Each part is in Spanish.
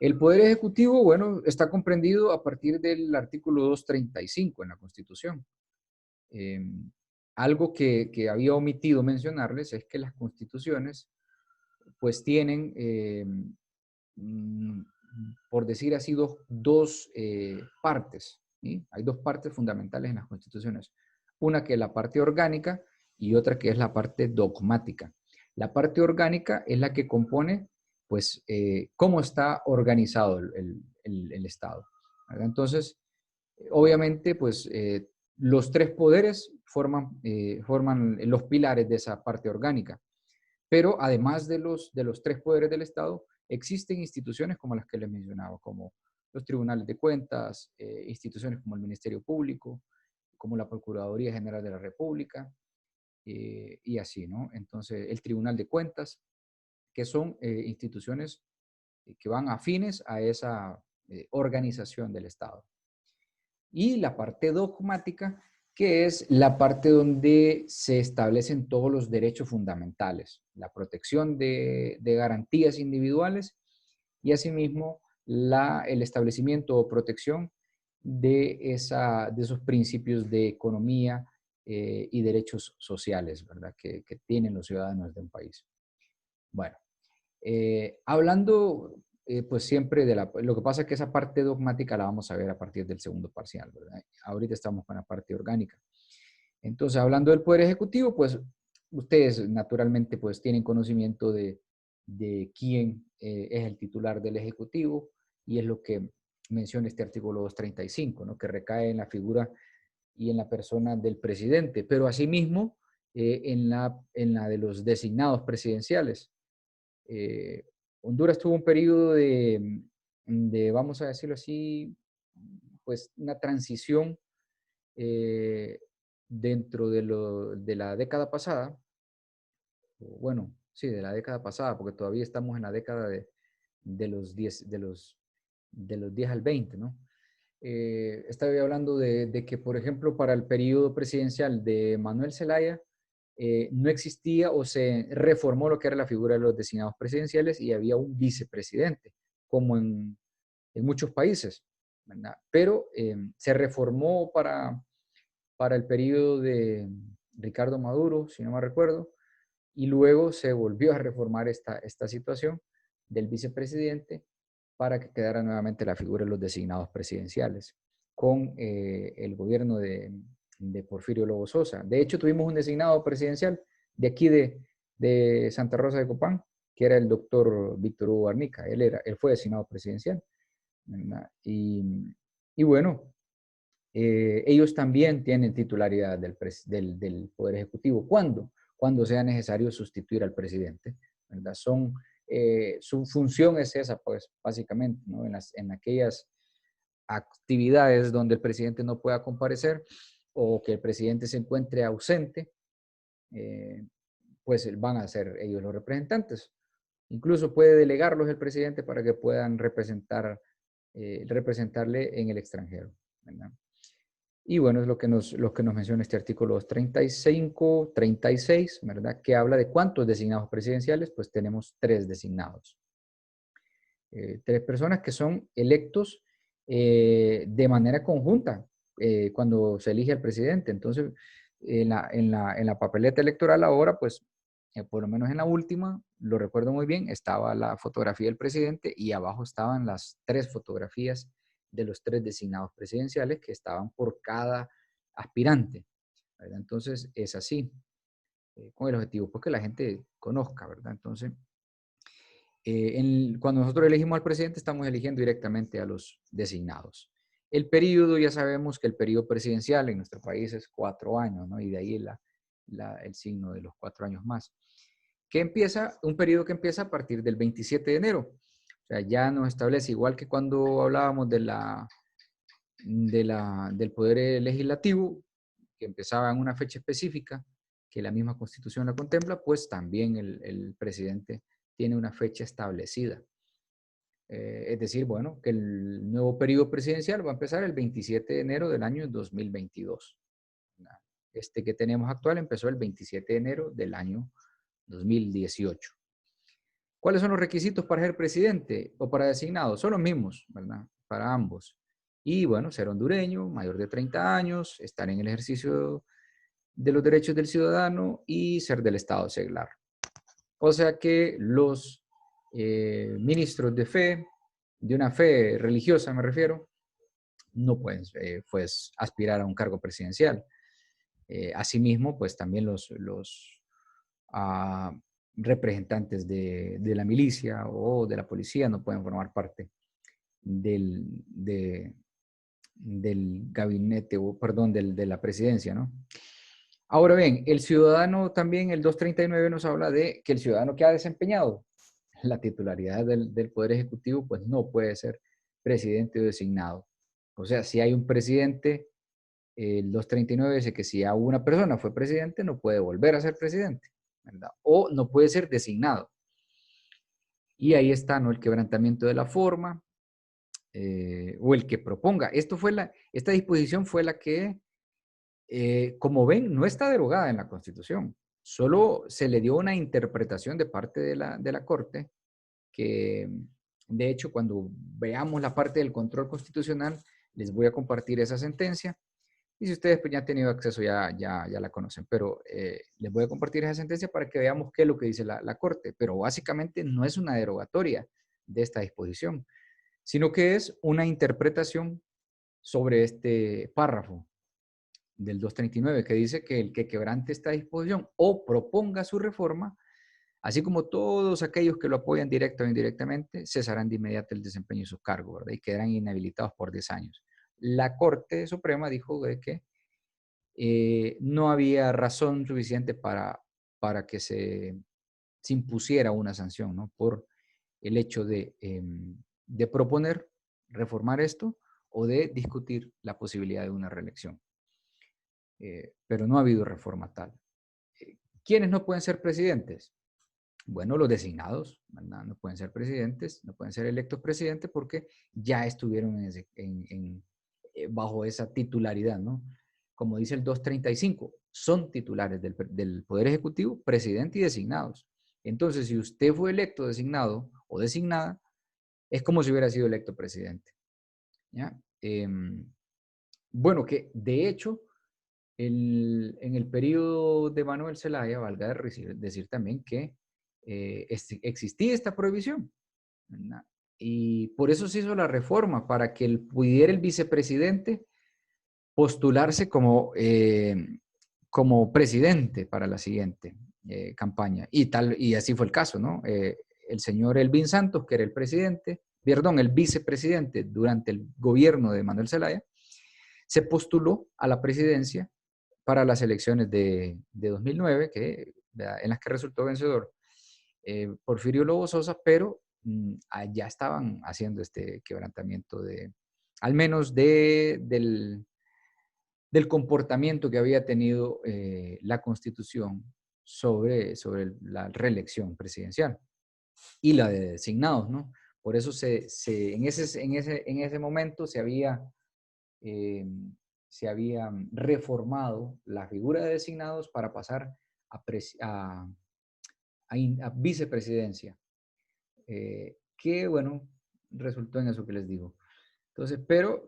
El Poder Ejecutivo, bueno, está comprendido a partir del artículo 235 en la Constitución. Eh, Algo que había omitido mencionarles es que las constituciones pues tienen, mm, por decir así, dos partes, ¿sí? Hay dos partes fundamentales en las constituciones. Una que es la parte orgánica y otra que es la parte dogmática. La parte orgánica es la que compone, pues, cómo está organizado el Estado, ¿verdad? Entonces, obviamente, pues, los tres poderes forman los pilares de esa parte orgánica. Pero además de los tres poderes del Estado, existen instituciones como las que les mencionaba, como los tribunales de cuentas, instituciones como el Ministerio Público, como la Procuraduría General de la República, y así, ¿no? Entonces, el Tribunal de Cuentas, que son instituciones que van afines a esa organización del Estado. Y la parte dogmática, que es la parte donde se establecen todos los derechos fundamentales, la protección de garantías individuales y asimismo el establecimiento o protección de esos principios de economía y derechos sociales, ¿verdad? Que tienen los ciudadanos de un país. Bueno, hablando, pues siempre lo que pasa es que esa parte dogmática la vamos a ver a partir del segundo parcial, ¿verdad? Ahorita estamos con la parte orgánica. Entonces, hablando del Poder Ejecutivo, pues ustedes naturalmente pues tienen conocimiento de quién es el titular del Ejecutivo y es lo que menciona este artículo 235, ¿no? Que recae en la figura y en la persona del presidente, pero asimismo en la de los designados presidenciales. Eh, Honduras tuvo un periodo vamos a decirlo así, pues una transición eh, dentro de la década pasada, bueno, sí, de la década pasada, porque todavía estamos en la década de los 10, de los 10 al 20, ¿no? Estaba hablando de que, por ejemplo, para el periodo presidencial de Manuel Zelaya, no existía o se reformó lo que era la figura de los designados presidenciales y había un vicepresidente, como en muchos países, ¿verdad? Pero se reformó para el periodo de Ricardo Maduro, si no me recuerdo, y luego se volvió a reformar esta situación del vicepresidente para que quedara nuevamente la figura de los designados presidenciales con el gobierno de Porfirio Lobo Sosa. De hecho, tuvimos un designado presidencial de aquí de Santa Rosa de Copán, que era el doctor Víctor Hugo Garnica. Él fue designado presidencial, ¿verdad? Y bueno, ellos también tienen titularidad del Poder Ejecutivo. ¿Cuándo? Cuando sea necesario sustituir al presidente, ¿verdad? Su función es esa, pues, básicamente, ¿no? En aquellas actividades donde el presidente no pueda comparecer o que el presidente se encuentre ausente, eh, pues van a ser ellos los representantes. Incluso puede delegarlos el presidente para que puedan representarle en el extranjero, ¿verdad? Y bueno, es lo que nos menciona este artículo 35, 36, ¿verdad? Que habla de cuántos designados presidenciales, pues tenemos 3 designados. 3 personas que son electos de manera conjunta cuando se elige al presidente. Entonces, en la papeleta electoral ahora, pues, por lo menos en la última, lo recuerdo muy bien, estaba la fotografía del presidente y abajo estaban las 3 fotografías de los 3 designados presidenciales que estaban por cada aspirante, ¿verdad? Entonces, es así, con el objetivo, pues que la gente conozca, ¿verdad? Entonces, cuando nosotros elegimos al presidente, estamos eligiendo directamente a los designados. El periodo, ya sabemos que el periodo presidencial en nuestro país es 4 años, ¿no? Y de ahí el signo de los 4 años más. Un periodo que empieza a partir del 27 de enero. O sea, ya nos establece, igual que cuando hablábamos del poder legislativo, que empezaba en una fecha específica, que la misma Constitución la contempla, pues también el presidente tiene una fecha establecida. Es decir, bueno, que el nuevo periodo presidencial va a empezar el 27 de enero del año 2022. Este que tenemos actual empezó el 27 de enero del año 2018. ¿Cuáles son los requisitos para ser presidente o para designado? Son los mismos, ¿verdad? Para ambos. Y bueno, ser hondureño, mayor de 30 años, estar en el ejercicio de los derechos del ciudadano y ser del Estado seglar. O sea que los ministros de fe, de una fe religiosa me refiero, no pueden pues, aspirar a un cargo presidencial. Asimismo, pues también los representantes de la milicia o de la policía no pueden formar parte del, del gabinete, o perdón, de la presidencia, ¿no? Ahora bien, el ciudadano también, el 239 nos habla de que el ciudadano que ha desempeñado la titularidad del Poder Ejecutivo, pues no puede ser presidente o designado. O sea, si hay un presidente, el 239 dice que si a una persona fue presidente, no puede volver a ser presidente, ¿verdad? O no puede ser designado. Y ahí está, ¿no? El quebrantamiento de la forma, o el que proponga. Esta disposición fue la que, como ven, no está derogada en la Constitución. Solo se le dio una interpretación de parte de la Corte que, de hecho, cuando veamos la parte del control constitucional, les voy a compartir esa sentencia. Y si ustedes pues, ya han tenido acceso, ya la conocen. Pero les voy a compartir esa sentencia para que veamos qué es lo que dice la Corte. Pero básicamente no es una derogatoria de esta disposición, sino que es una interpretación sobre este párrafo del 239 que dice que el que quebrante esta disposición o proponga su reforma, así como todos aquellos que lo apoyan directa o indirectamente, cesarán de inmediato el desempeño de sus cargos, ¿verdad? Y quedarán inhabilitados por 10 años. La Corte Suprema dijo de que no había razón suficiente para que se impusiera una sanción, ¿no? Por el hecho de proponer reformar esto o de discutir la posibilidad de una reelección. Pero no ha habido reforma tal. ¿Quiénes no pueden ser presidentes? Bueno, los designados, ¿verdad? No pueden ser presidentes, no pueden ser electos presidentes porque ya estuvieron bajo esa titularidad, ¿no? Como dice el 235, son titulares del Poder Ejecutivo, presidente y designados. Entonces, si usted fue electo, designado o designada, es como si hubiera sido electo presidente. ¿Ya? Bueno, que de hecho, en el periodo de Manuel Zelaya, valga decir también que existía esta prohibición, ¿verdad? Y por eso se hizo la reforma, para que pudiera el vicepresidente postularse como presidente para la siguiente campaña. Y así fue el caso, ¿no? El señor Elvin Santos, que era el vicepresidente durante el gobierno de Manuel Zelaya, se postuló a la presidencia para las elecciones de 2009, en las que resultó vencedor Porfirio Lobo Sosa, pero ya estaban haciendo este quebrantamiento al menos del comportamiento que había tenido la Constitución sobre la reelección presidencial y la de designados, ¿no? Por eso en ese momento eh, se había reformado la figura de designados para pasar a vicepresidencia, que, bueno, resultó en eso que les digo. Entonces, pero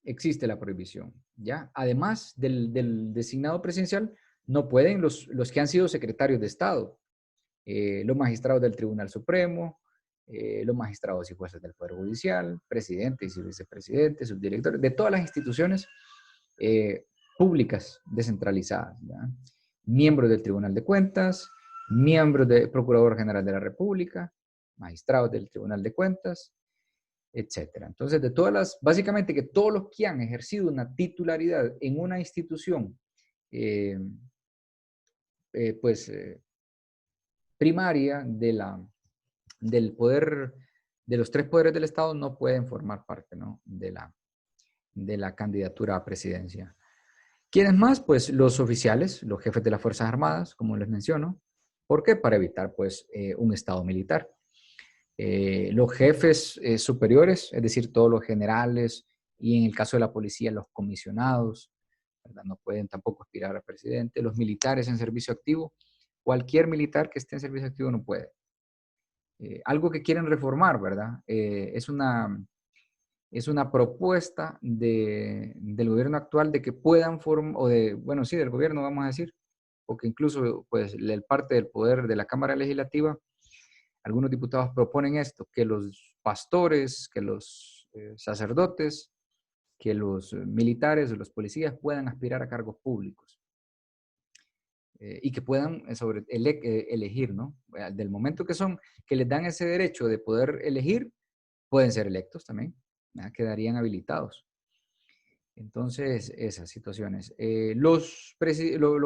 existe la prohibición, ¿ya? Además del designado presidencial, no pueden los que han sido secretarios de Estado, los magistrados del Tribunal Supremo, los magistrados y jueces del Poder Judicial, presidentes y vicepresidentes, subdirectores, de todas las instituciones públicas descentralizadas, ¿ya? Miembros del Tribunal de Cuentas, miembros del Procurador General de la República, magistrados del Tribunal de Cuentas, etcétera. Entonces, básicamente que todos los que han ejercido una titularidad en una institución, eh, pues, primaria del poder, de los tres poderes del Estado, no pueden formar parte, ¿no? de la candidatura a presidencia. ¿Quiénes más? Pues los oficiales, los jefes de las Fuerzas Armadas, como les menciono. ¿Por qué? Para evitar, pues, un Estado militar. Los jefes superiores, es decir, todos los generales y en el caso de la policía, los comisionados, ¿verdad? No pueden tampoco aspirar a presidente. Los militares en servicio activo, cualquier militar que esté en servicio activo no puede. algo que quieren reformar, ¿verdad? Es una propuesta del gobierno actual de que puedan formar, o de, bueno, sí, del gobierno, vamos a decir, porque incluso, pues, el parte del poder de la Cámara Legislativa, algunos diputados proponen esto, que los pastores, que los sacerdotes, que los militares o los policías puedan aspirar a cargos públicos y que puedan elegir, ¿no? Del momento que les dan ese derecho de poder elegir, pueden ser electos también, ¿verdad? Quedarían habilitados. Entonces, esas situaciones. Los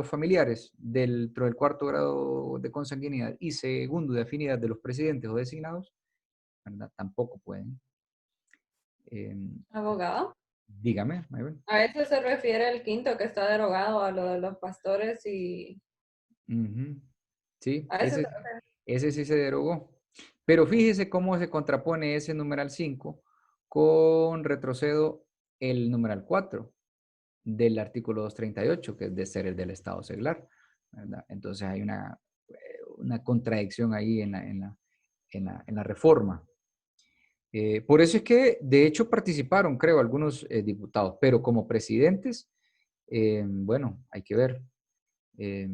familiares dentro del cuarto grado de consanguinidad y segundo de afinidad de los presidentes o designados, ¿verdad? Tampoco pueden. Abogado. Dígame, Maybel. A eso se refiere el quinto que está derogado a lo de los pastores y Ujú. Sí, a eso se refiere. ese sí se derogó. Pero fíjese cómo se contrapone ese numeral 5 con, retrocedo, el numeral 4 del artículo 238, que es de ser el del Estado seglar, ¿verdad? Entonces hay una contradicción ahí en la reforma. Por eso es que, de hecho, participaron, creo, algunos diputados, pero como presidentes, bueno, hay que ver. Eh,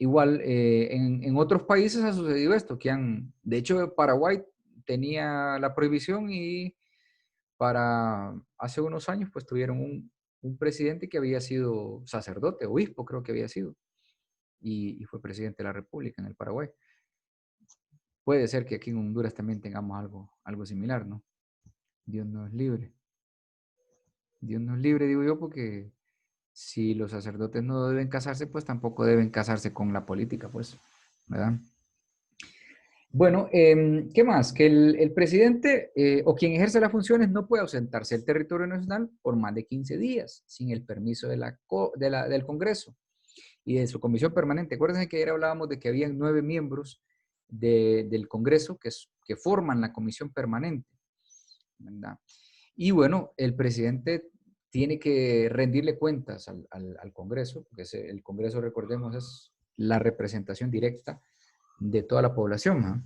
Igual, en otros países ha sucedido esto, de hecho, Paraguay tenía la prohibición y hace unos años, pues tuvieron un presidente que había sido sacerdote, obispo creo que había sido, y fue presidente de la República en el Paraguay. Puede ser que aquí en Honduras también tengamos algo similar, ¿no? Dios nos libre. Dios nos libre, digo yo, porque si los sacerdotes no deben casarse, pues tampoco deben casarse con la política, pues, ¿verdad? Bueno, ¿qué más? Que el presidente o quien ejerce las funciones no puede ausentarse del territorio nacional por más de 15 días sin el permiso del Congreso y de su comisión permanente. Acuérdense que ayer hablábamos de que habían 9 miembros del Congreso que forman la comisión permanente, ¿verdad? Y bueno, el presidente tiene que rendirle cuentas al Congreso, porque el Congreso, recordemos, es la representación directa de toda la población, ¿no?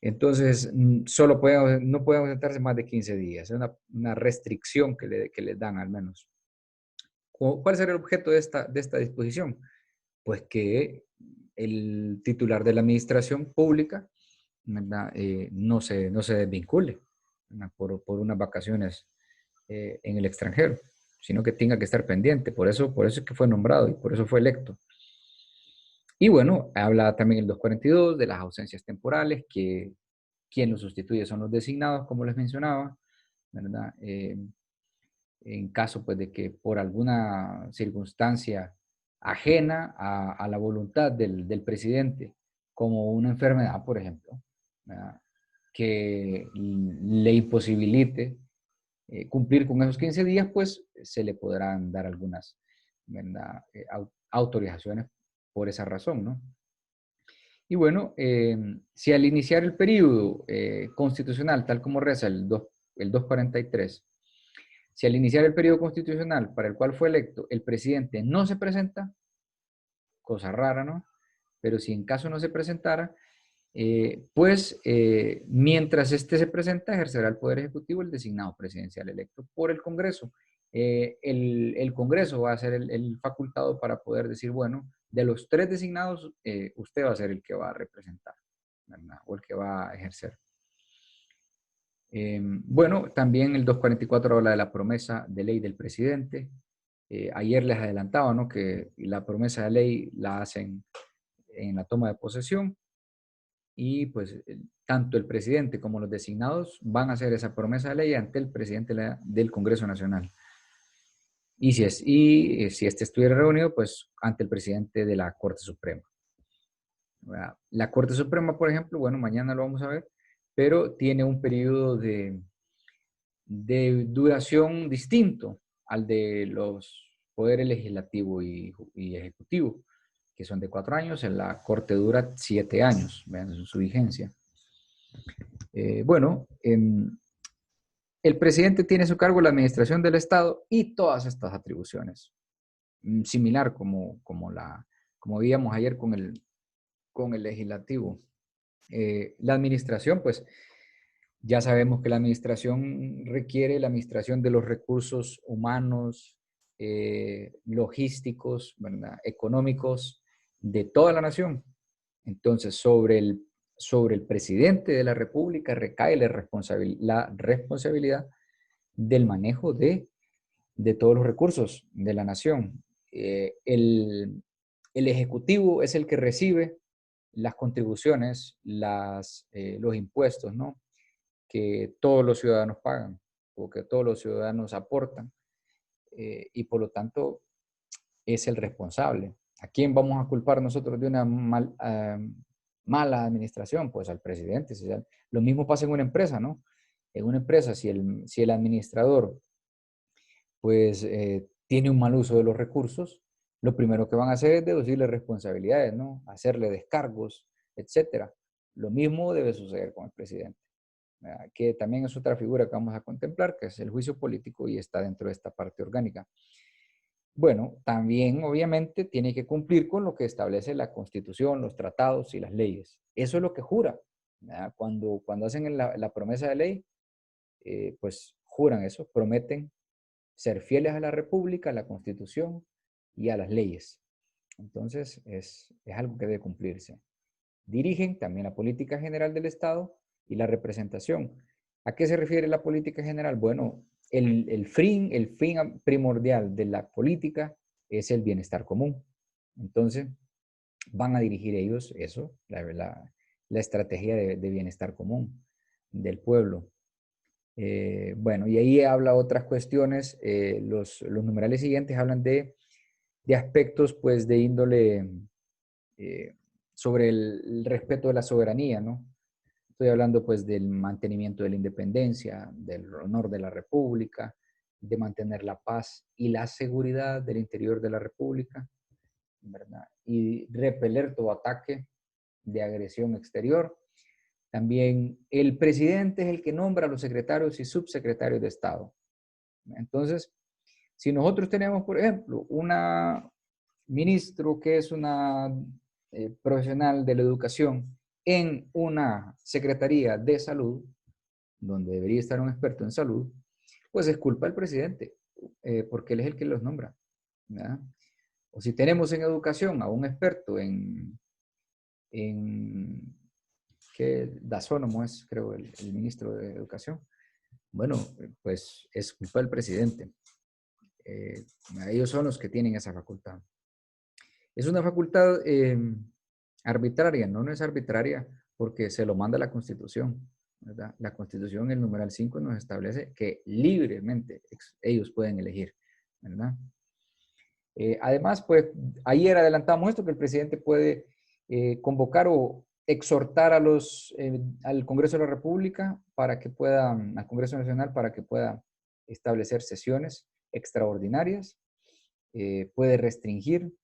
Entonces, no puede ausentarse más de 15 días. Es una restricción que le dan al menos. ¿Cuál será el objeto de esta disposición? Pues que el titular de la administración pública, ¿verdad? No se desvincule, ¿verdad? Por unas vacaciones en el extranjero, sino que tenga que estar pendiente. Por eso es que fue nombrado y por eso fue electo. Y bueno, habla también el 242 de las ausencias temporales, que quien lo sustituye son los designados, como les mencionaba, ¿verdad? En caso pues de que por alguna circunstancia ajena a la voluntad del presidente, como una enfermedad, por ejemplo, ¿verdad? Que le imposibilite cumplir con esos 15 días, pues se le podrán dar algunas, ¿verdad? Autorizaciones por esa razón, ¿no? Y bueno, si al iniciar el periodo constitucional, tal como reza el 243, si al iniciar el periodo constitucional para el cual fue electo, el presidente no se presenta, cosa rara, ¿no? Pero si en caso no se presentara, mientras éste se presenta, ejercerá el Poder Ejecutivo el designado presidencial electo por el Congreso. El Congreso va a ser el facultado para poder decir, bueno, de los 3 designados, usted va a ser el que va a representar, ¿verdad? O el que va a ejercer. Bueno, también el 244 habla de la promesa de ley del presidente. Ayer les adelantaba, ¿no? Que la promesa de ley la hacen en la toma de posesión y pues tanto el presidente como los designados van a hacer esa promesa de ley ante el presidente del Congreso Nacional. Si este estuviera reunido, pues ante el presidente de la Corte Suprema. La Corte Suprema, por ejemplo, bueno, mañana lo vamos a ver, pero tiene un periodo de duración distinto al de los poderes legislativo y ejecutivo, que son de 4 años. En la Corte dura 7 años, vean su vigencia. Bueno, el presidente tiene a su cargo la administración del Estado y todas estas atribuciones, similar como veíamos ayer con el legislativo. La administración, pues ya sabemos que la administración requiere la administración de los recursos humanos, logísticos, ¿verdad? Económicos de toda la nación. Entonces, sobre el presidente de la República recae la responsabilidad del manejo de todos los recursos de la nación. El Ejecutivo es el que recibe las contribuciones, los impuestos, ¿no? Que todos los ciudadanos pagan o que todos los ciudadanos aportan, y por lo tanto es el responsable. ¿A quién vamos a culpar nosotros de una mala administración? Pues al presidente. Lo mismo pasa en una empresa, ¿no? En una empresa, si el administrador pues tiene un mal uso de los recursos, lo primero que van a hacer es deducirle responsabilidades, ¿no? Hacerle descargos, etcétera. Lo mismo debe suceder con el presidente, ¿verdad? Que también es otra figura que vamos a contemplar, que es el juicio político y está dentro de esta parte orgánica. Bueno, también obviamente tiene que cumplir con lo que establece la Constitución, los tratados y las leyes. Eso es lo que jura, ¿verdad? Cuando hacen la promesa de ley, pues juran eso, prometen ser fieles a la República, a la Constitución y a las leyes. Entonces, es algo que debe cumplirse. Dirigen también la política general del Estado y la representación. ¿A qué se refiere la política general? Bueno, el fin primordial de la política es el bienestar común. Entonces, van a dirigir ellos eso, la estrategia de bienestar común del pueblo. Bueno, y ahí habla otras cuestiones. Los numerales siguientes hablan de aspectos, pues, de índole sobre el respeto de la soberanía, ¿no? Estoy hablando, pues, del mantenimiento de la independencia, del honor de la República, de mantener la paz y la seguridad del interior de la República, ¿verdad? Y repeler todo ataque de agresión exterior. También el presidente es el que nombra a los secretarios y subsecretarios de Estado. Entonces, si nosotros tenemos, por ejemplo, una ministro que es una profesional de la educación en una secretaría de salud, donde debería estar un experto en salud, pues es culpa del presidente, porque él es el que los nombra, ¿verdad? O si tenemos en educación a un experto en que Dasónomo es, creo, el ministro de Educación. Bueno, pues es culpa del presidente. Ellos son los que tienen esa facultad. Es una facultad arbitraria, no es arbitraria porque se lo manda la Constitución, ¿verdad? La Constitución, el numeral 5, nos establece que libremente ellos pueden elegir, ¿verdad? Además, pues ayer adelantamos esto, que el presidente puede convocar o exhortar al Congreso de la República para que pueda, al Congreso Nacional para que pueda establecer sesiones extraordinarias, puede restringir,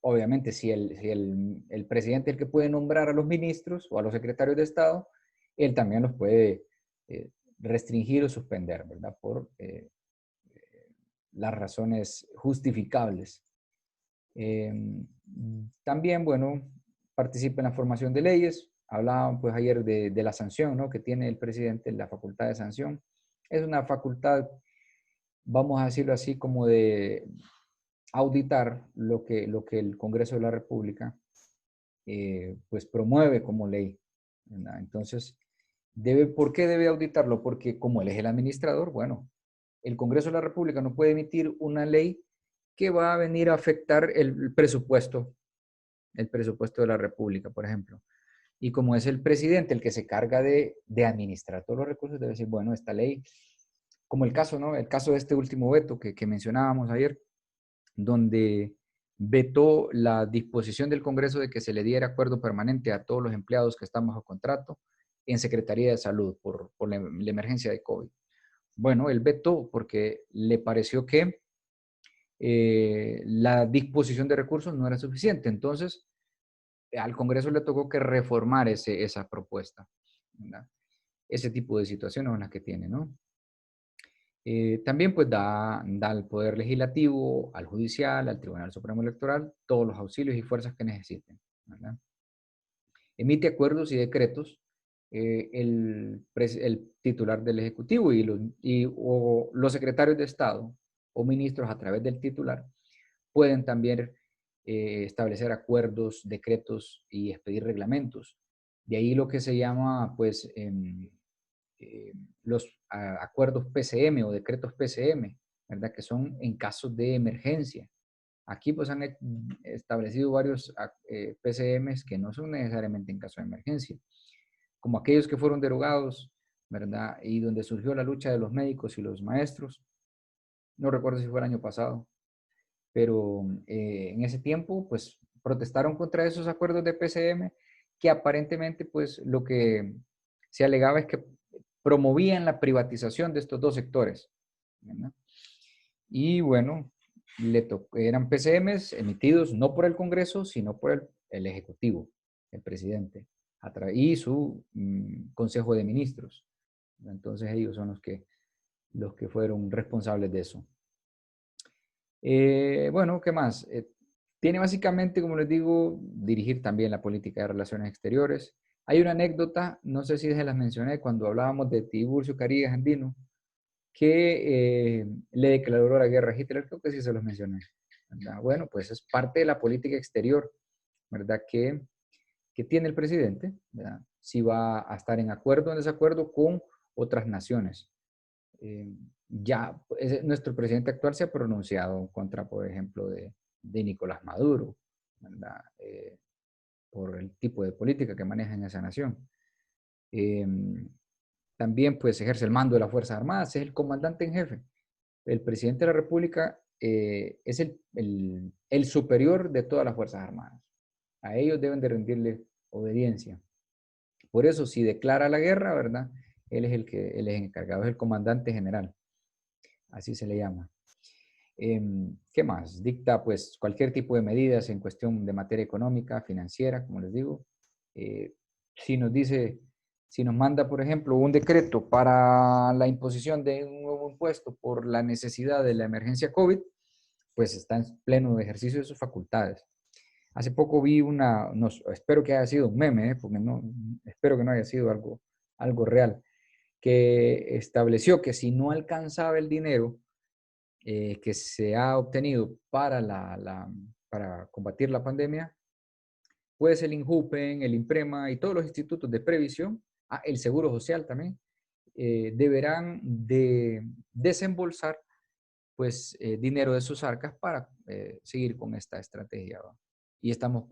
obviamente si el presidente es el que puede nombrar a los ministros o a los secretarios de Estado, él también los puede restringir o suspender, ¿verdad? Por las razones justificables. También, bueno, participa en la formación de leyes. Hablaban pues ayer de la sanción, ¿no? Que tiene el presidente, la facultad de sanción. Es una facultad, vamos a decirlo así, como de auditar lo que el Congreso de la República pues promueve como ley, ¿verdad? Entonces, ¿por qué debe auditarlo? Porque como él es el administrador, bueno, el Congreso de la República no puede emitir una ley que va a venir a afectar el presupuesto de la República, por ejemplo. Y como es el presidente el que se carga de administrar todos los recursos, debe decir, bueno, esta ley, como el caso, ¿no? El caso de este último veto que mencionábamos ayer, donde vetó la disposición del Congreso de que se le diera acuerdo permanente a todos los empleados que están bajo contrato en Secretaría de Salud por la emergencia de COVID. Bueno, él vetó porque le pareció que la disposición de recursos no era suficiente. Entonces, al Congreso le tocó que reformar esa propuesta, ¿verdad? Ese tipo de situaciones son las que tiene, ¿no? También pues da al Poder Legislativo, al Judicial, al Tribunal Supremo Electoral, todos los auxilios y fuerzas que necesiten, ¿verdad? emite acuerdos y decretos el titular del Ejecutivo o los secretarios de Estado o ministros a través del titular pueden también establecer acuerdos, decretos y expedir reglamentos. De ahí lo que se llama, pues, los acuerdos PCM o decretos PCM, ¿verdad? Que son en casos de emergencia. Aquí pues han establecido varios PCMs que no son necesariamente en caso de emergencia, como aquellos que fueron derogados, ¿verdad? Y donde surgió la lucha de los médicos y los maestros. No recuerdo si fue el año pasado, pero en ese tiempo pues protestaron contra esos acuerdos de PCM que aparentemente pues lo que se alegaba es que promovían la privatización de estos dos sectores, ¿verdad? Y bueno, eran PCMs emitidos no por el Congreso, sino por el Ejecutivo, el presidente, y su Consejo de Ministros. Entonces ellos son los que fueron responsables de eso. Bueno, ¿qué más? Tiene básicamente, como les digo, dirigir también la política de relaciones exteriores. Hay una anécdota, no sé si se las mencioné cuando hablábamos de Tiburcio Carías Andino, que le declaró la guerra a Hitler, creo que sí se los mencioné, ¿verdad? Bueno, pues es parte de la política exterior, ¿verdad? Que tiene el presidente, ¿verdad? Si va a estar en acuerdo o en desacuerdo con otras naciones. Nuestro presidente actual se ha pronunciado en contra, por ejemplo, de Nicolás Maduro, ¿verdad? Por el tipo de política que maneja en esa nación. También pues ejerce el mando de las Fuerzas Armadas, es el comandante en jefe. El presidente de la República es el superior de todas las Fuerzas Armadas. A ellos deben de rendirle obediencia. Por eso, si declara la guerra, ¿verdad? Él es él es el encargado, es el comandante general. Así se le llama. ¿Qué más? Dicta pues cualquier tipo de medidas en cuestión de materia económica, financiera, como les digo. Si nos dice, si nos manda, por ejemplo, un decreto para la imposición de un nuevo impuesto por la necesidad de la emergencia COVID, pues está en pleno ejercicio de sus facultades. Hace poco vi espero que haya sido un meme, porque no, espero que no haya sido algo real, que estableció que si no alcanzaba el dinero que se ha obtenido para combatir la pandemia, pues el INJUPEN, el INPREMA y todos los institutos de previsión, el Seguro Social también, deberán de desembolsar pues dinero de sus arcas para seguir con esta estrategia, ¿va? Y estamos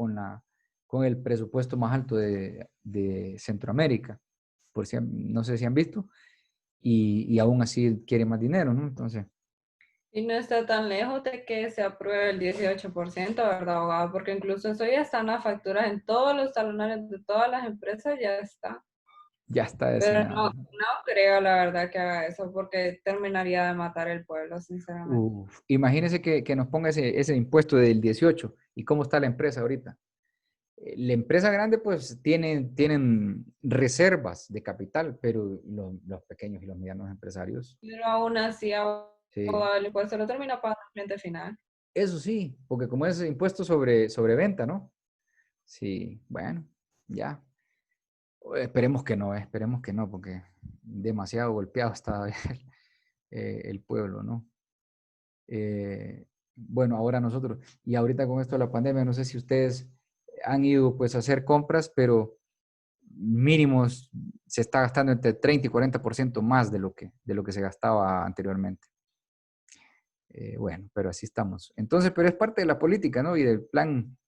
con el presupuesto más alto de Centroamérica, no sé si han visto, y aún así quiere más dinero, ¿no? Entonces, Y no está tan lejos de que se apruebe el 18%, ¿verdad, abogado? Porque incluso eso ya están las facturas en todos los talonarios de todas las empresas, ya está. ya está Pero destinado. no creo, la verdad, que haga eso, porque terminaría de matar el pueblo, sinceramente. Uf, imagínense que nos ponga ese impuesto del 18 y cómo está la empresa ahorita. La empresa grande pues tienen reservas de capital, pero los pequeños y los medianos empresarios, Pero aún así, sí. abogado, el impuesto lo termina pagando el cliente final. Eso sí, porque como es impuesto sobre venta, ¿no? Sí, bueno, ya. Esperemos que no, porque demasiado golpeado está el pueblo, ¿no? Bueno, ahora nosotros, y ahorita con esto de la pandemia, no sé si ustedes han ido pues a hacer compras, pero mínimos se está gastando entre 30 y 40% más de lo que se gastaba anteriormente. Bueno, pero así estamos. Entonces, pero es parte de la política, ¿no? Y del plan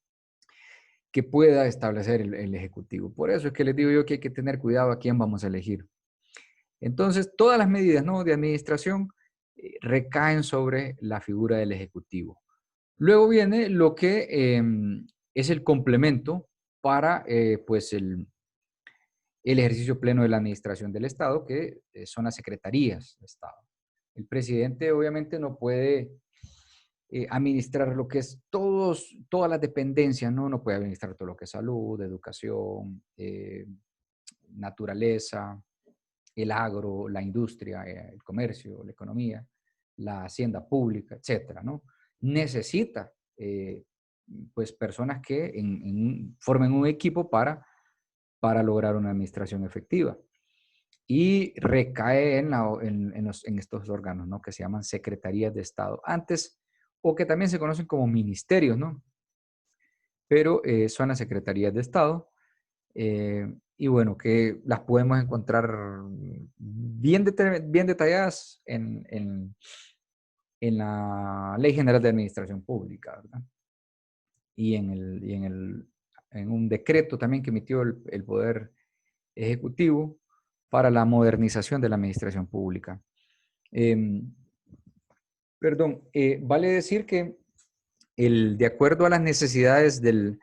que pueda establecer el Ejecutivo. Por eso es que les digo yo que hay que tener cuidado a quién vamos a elegir. Entonces, todas las medidas, ¿no?, de administración recaen sobre la figura del Ejecutivo. Luego viene lo que es el complemento para pues el ejercicio pleno de la administración del Estado, que son las secretarías de Estado. El presidente obviamente no puede administrar lo que es todas las dependencias, ¿no? No puede administrar todo lo que es salud, educación, naturaleza, el agro, la industria, el comercio, la economía, la hacienda pública, etcétera, ¿no? Necesita, pues, personas que formen un equipo para para lograr una administración efectiva. Y recae en estos órganos, ¿no? Que se llaman secretarías de Estado. Antes, o que también se conocen como ministerios, ¿no? Pero son las secretarías de Estado. Y bueno, que las podemos encontrar bien detalladas en la Ley General de Administración Pública, ¿verdad? Y en un decreto también que emitió el Poder Ejecutivo para la modernización de la administración pública. Vale decir que de acuerdo a las necesidades de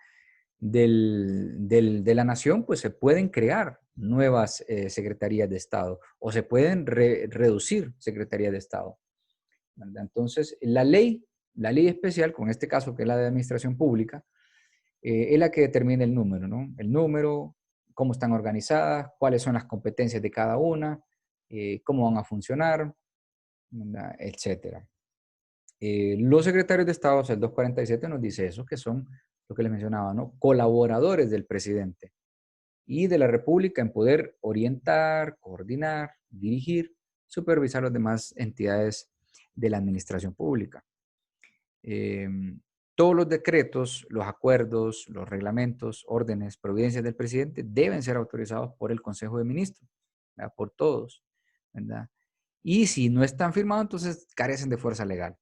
la nación, pues se pueden crear nuevas secretarías de Estado o se pueden reducir secretarías de Estado, ¿verdad? Entonces, la ley especial, con este caso que es la de administración pública, es la que determina el número, ¿no? El número, cómo están organizadas, cuáles son las competencias de cada una, cómo van a funcionar, ¿verdad? Etcétera. Los secretarios de Estado, o sea, el 247 nos dice eso, que son lo que les mencionaba, ¿no? Colaboradores del presidente y de la República en poder orientar, coordinar, dirigir, supervisar las demás entidades de la administración pública. Eh, Todos los decretos, los acuerdos, los reglamentos, órdenes, providencias del presidente deben ser autorizados por el Consejo de Ministros, ¿verdad? Por todos, ¿verdad? Y si no están firmados, entonces carecen de fuerza legal.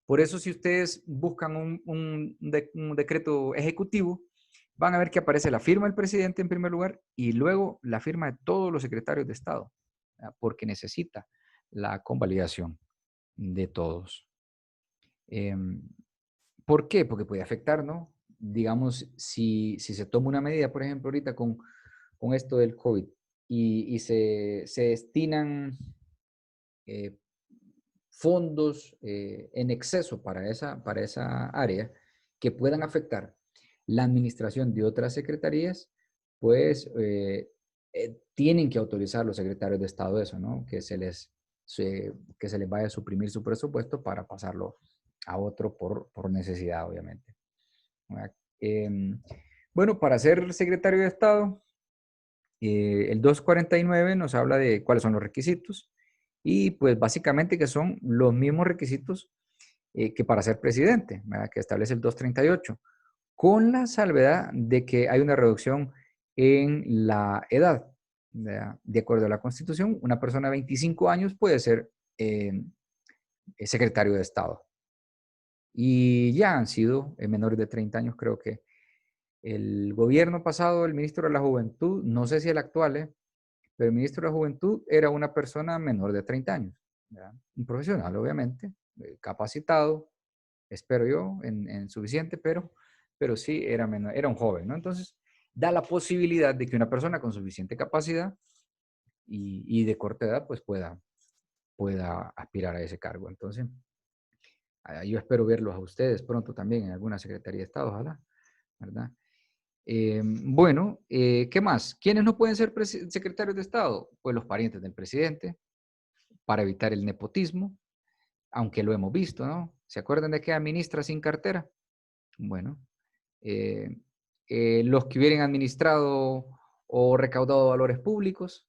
Por eso, si ustedes buscan un decreto ejecutivo, van a ver que aparece la firma del presidente en primer lugar y luego la firma de todos los secretarios de Estado, ¿verdad? Porque necesita la convalidación de todos. ¿Por qué? Porque puede afectar, ¿no? Digamos, si se toma una medida, por ejemplo, ahorita con esto del COVID y se destinan eh, fondos en exceso para esa área que puedan afectar la administración de otras secretarías, pues tienen que autorizar los secretarios de Estado eso, ¿no? Que se les vaya a suprimir su presupuesto para pasarlo a otro por necesidad, obviamente. Eh, bueno, para ser secretario de Estado, el 249 nos habla de cuáles son los requisitos y pues básicamente que son los mismos requisitos que para ser presidente, ¿verdad? Que establece el 238, con la salvedad de que hay una reducción en la edad, ¿verdad? De acuerdo a la Constitución, una persona de 25 años puede ser secretario de Estado. Y ya han sido menores de 30 años, creo que el gobierno pasado, el ministro de la Juventud, no sé si el actual, pero el ministro de la Juventud era una persona menor de 30 años, ¿verdad? Un profesional, obviamente, capacitado, espero yo, en suficiente, pero sí era, menor, era un joven, ¿no? Entonces, da la posibilidad de que una persona con suficiente capacidad y de corta edad, pues pueda aspirar a ese cargo. Entonces, yo espero verlos a ustedes pronto también en alguna Secretaría de Estado, ojalá, ¿verdad? Bueno, ¿qué más? ¿Quiénes no pueden ser secretarios de Estado? Pues los parientes del presidente, para evitar el nepotismo, aunque lo hemos visto, ¿no? ¿Se acuerdan de aquella ministra sin cartera? Bueno, eh, los que hubieran administrado o recaudado valores públicos,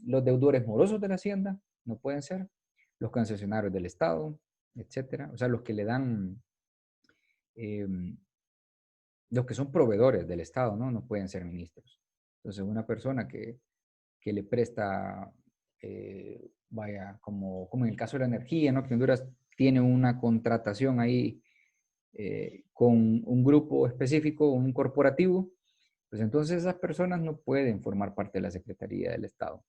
los deudores morosos de la Hacienda, no pueden ser, los concesionarios del Estado, etcétera. O sea, los que le dan, eh, los que son proveedores del Estado, ¿no? No pueden ser ministros. Entonces, una persona que le presta, vaya, como en el caso de la energía, ¿no? Que Honduras tiene una contratación ahí con un grupo específico, un corporativo, pues entonces esas personas no pueden formar parte de la Secretaría del Estado.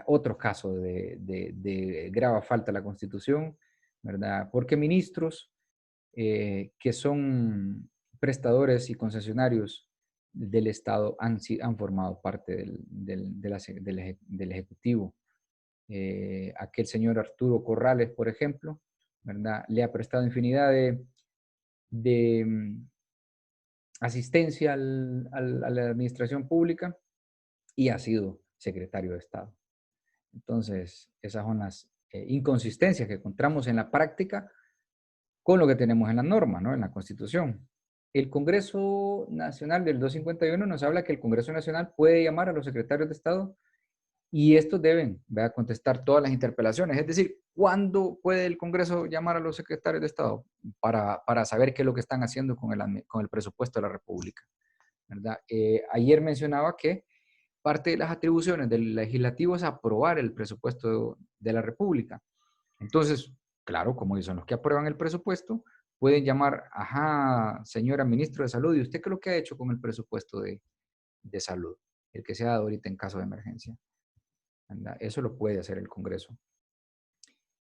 Otro caso de grave falta a la Constitución, ¿verdad? Porque ministros que son prestadores y concesionarios del Estado han formado parte del Ejecutivo. Aquel señor Arturo Corrales, por ejemplo, ¿verdad? Le ha prestado infinidad de asistencia a la administración pública y ha sido secretario de Estado. Entonces, esas son las inconsistencias que encontramos en la práctica con lo que tenemos en la norma, ¿no? En la Constitución. el Congreso Nacional del 251 nos habla que el Congreso Nacional puede llamar a los secretarios de Estado y estos deben, ¿verdad?, contestar todas las interpelaciones. Es decir, ¿cuándo puede el Congreso llamar a los secretarios de Estado? Para saber qué es lo que están haciendo con el presupuesto de la República, ¿verdad? Ayer mencionaba que parte de las atribuciones del legislativo es aprobar el presupuesto de la República. Entonces, claro, como son los que aprueban el presupuesto, pueden llamar, ajá, señora ministro de Salud, ¿y usted qué es lo que ha hecho con el presupuesto de salud? El que se ha dado ahorita en caso de emergencia. ¿Verdad? Eso lo puede hacer el Congreso.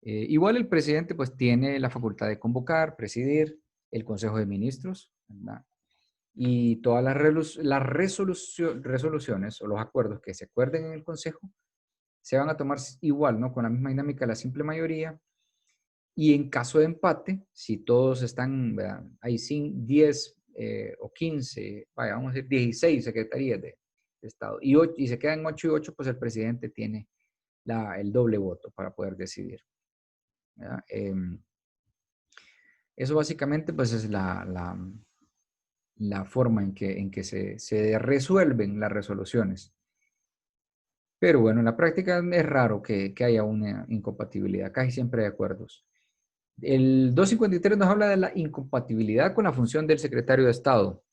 Igual el presidente pues tiene la facultad de convocar, presidir el Consejo de Ministros, ¿verdad? Y todas las resoluciones o los acuerdos que se acuerden en el Consejo se van a tomar igual, ¿no? Con la misma dinámica de la simple mayoría. Y en caso de empate, si todos están, ¿verdad?, hay 10 o 15, vaya, vamos a decir 16 secretarías de Estado, y se quedan 8 y 8, pues el presidente tiene el doble voto para poder decidir. Eso básicamente pues es la forma en que se resuelven las resoluciones. Pero bueno, en la práctica es raro que haya una incompatibilidad, casi siempre hay acuerdos. El 253 nos habla de la incompatibilidad con la función del secretario de Estado.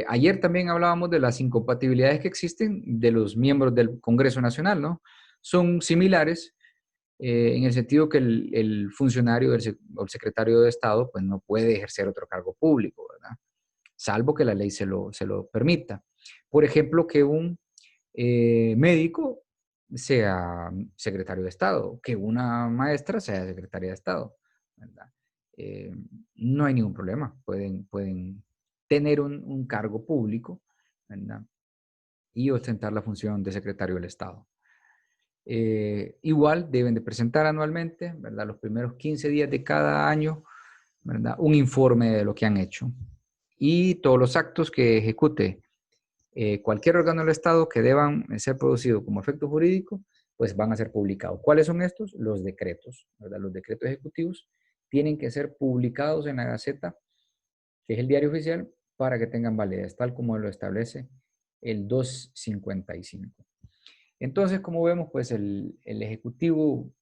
Ayer también hablábamos de las incompatibilidades que existen de los miembros del Congreso Nacional, ¿no? Son similares en el sentido que el funcionario o el secretario de Estado pues no puede ejercer otro cargo público, ¿verdad? Salvo que la ley se lo permita. Por ejemplo, que un médico sea secretario de Estado, que una maestra sea secretaria de Estado, ¿verdad? No hay ningún problema, pueden tener un cargo público, ¿verdad?, y ostentar la función de secretario del Estado. Igual deben de presentar anualmente, ¿verdad?, los primeros 15 días de cada año, ¿verdad?, un informe de lo que han hecho. Y todos los actos que ejecute cualquier órgano del Estado que deban ser producidos como efecto jurídico, pues van a ser publicados. ¿Cuáles son estos? Los decretos, ¿verdad? Los decretos ejecutivos tienen que ser publicados en la Gaceta, que es el diario oficial, para que tengan validez, tal como lo establece el 255. Entonces, como vemos, pues el Ejecutivo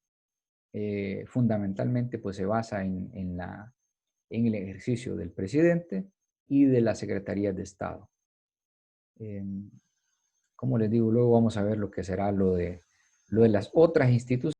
fundamentalmente pues se basa en el ejercicio del presidente y de las secretarías de Estado. Como les digo, luego vamos a ver lo que será lo de las otras instituciones